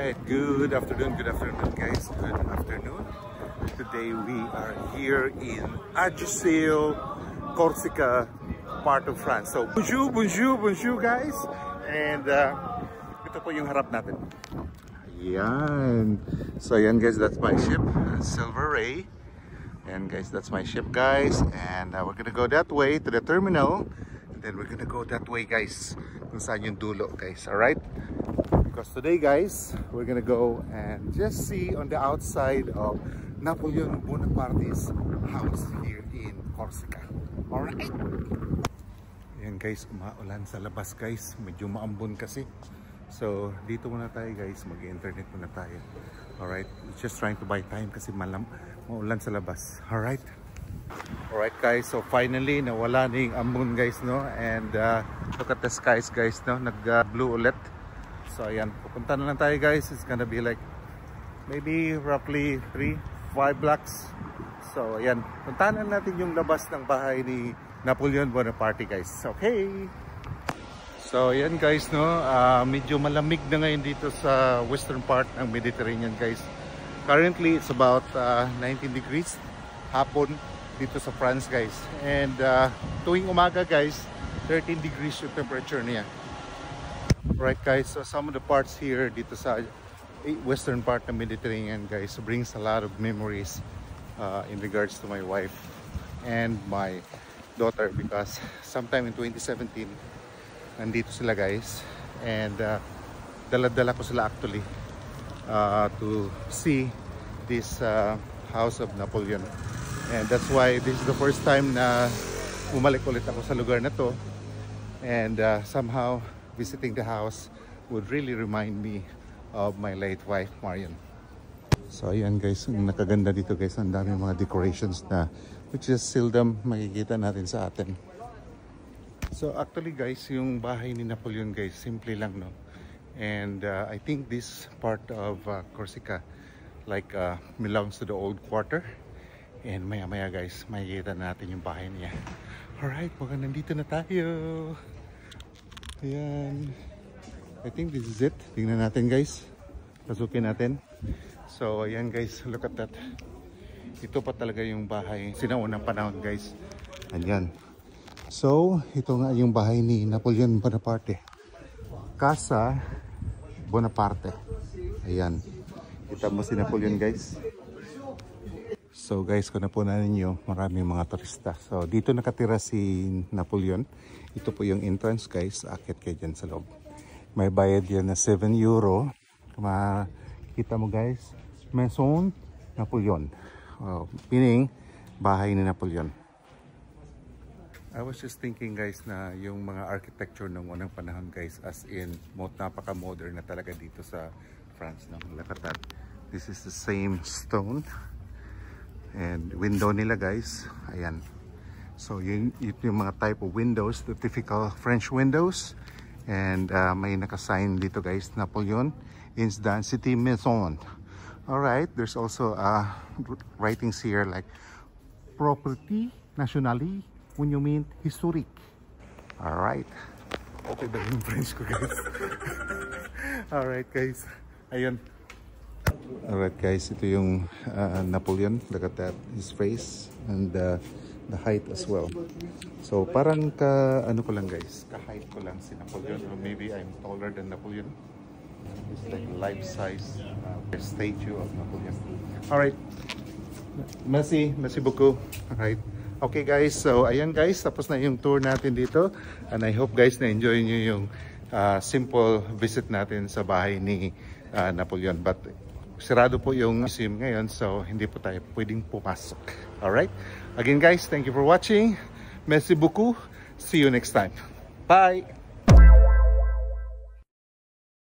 Alright, good afternoon guys, good afternoon. Today we are here in Ajaccio, Corsica, part of France. So bonjour guys. And ito po yung harap natin. Ayan. So ayan guys, that's my ship, Silver Ray. And guys, that's my ship guys. And we're gonna go that way to the terminal. And then we're gonna go that way guys, kung saan yung dulo guys, alright? Because today guys, we're gonna go and just see on the outside of Napoleon Bonaparte's house here in Corsica. Alright? Ayan guys, umaulan sa labas guys. Medyo maambon kasi. So, dito muna tayo guys. Mag-internet muna tayo. Alright? Just trying to buy time kasi maulan sa labas. Alright? Alright guys, so finally nawala na yung ambon guys, no? And look at the skies guys, no? Nag-blue ulit. So ayan, pupunta na lang tayo guys. It's gonna be like maybe roughly 3-5 blocks. So ayan, puntahan na natin yung labas ng bahay ni Napoleon Bonaparte guys. Okay. So ayan guys, no, medyo malamig na ngayon dito sa western part ng Mediterranean guys. Currently it's about 19 degrees hapon dito sa France guys. And tuwing umaga guys, 13 degrees yung temperature niya. Right guys, so some of the parts here dito sa western part ng Mediterranean guys brings a lot of memories in regards to my wife and my daughter, because sometime in 2017 nandito sila guys, and dala-dala ko sila actually to see this house of Napoleon, and that's why this is the first time na bumalik ulit ako sa lugar na to, and somehow visiting the house would really remind me of my late wife, Marian. So ayan guys, nakaganda dito guys. Ang dami mga decorations na which is seldom makikita natin sa atin. So actually guys, yung bahay ni Napoleon guys, simple lang, no? And I think this part of Corsica like belongs to the old quarter. And maya maya guys, makikita natin yung bahay niya. Alright, mukhang nandito na tayo. Ayan. I think this is it. Tingnan natin guys. Pasukin natin. So ayan guys, look at that. Ito pa talaga yung bahay sinaunang panahon guys. Ayan. So ito nga yung bahay ni Napoleon Bonaparte. Casa Bonaparte. Ayan. Kita mo si Napoleon guys. So guys, kung napunan ninyo, maraming mga turista. So dito nakatira si Napoleon. Ito po yung entrance guys. Akit kayo dyan sa loob. May bayad yan na 7 euro. Makita mo guys, Maison Napoleon. Meaning, bahay ni Napoleon. I was just thinking guys na yung mga architecture ng unang panahon guys, as in napaka-modern na talaga dito sa France. No? Look at that. This is the same stone. And window nila guys, ayan. So yung mga type of windows, the typical French windows. And may nakasign dito guys, Napoleon Instant City Maison. Alright, there's also writings here like property nationale when you mean historic. Alright. Okay ba yung French ko guys? Alright guys, ayun. Alright guys, ito yung Napoleon. Look at that, his face and the height as well. So parang ano ko lang guys, ka-height ko lang si Napoleon, or maybe I'm taller than Napoleon. It's like life-size statue of Napoleon. Alright, merci beaucoup. Alright, okay guys, so ayan guys, tapos na yung tour natin dito, and I hope guys na enjoy nyo yung simple visit natin sa bahay ni Napoleon. But sarado po yung museum ngayon, so hindi po tayo pwedeng pumasok. Alright? Again guys, thank you for watching. Merci beaucoup. See you next time. Bye!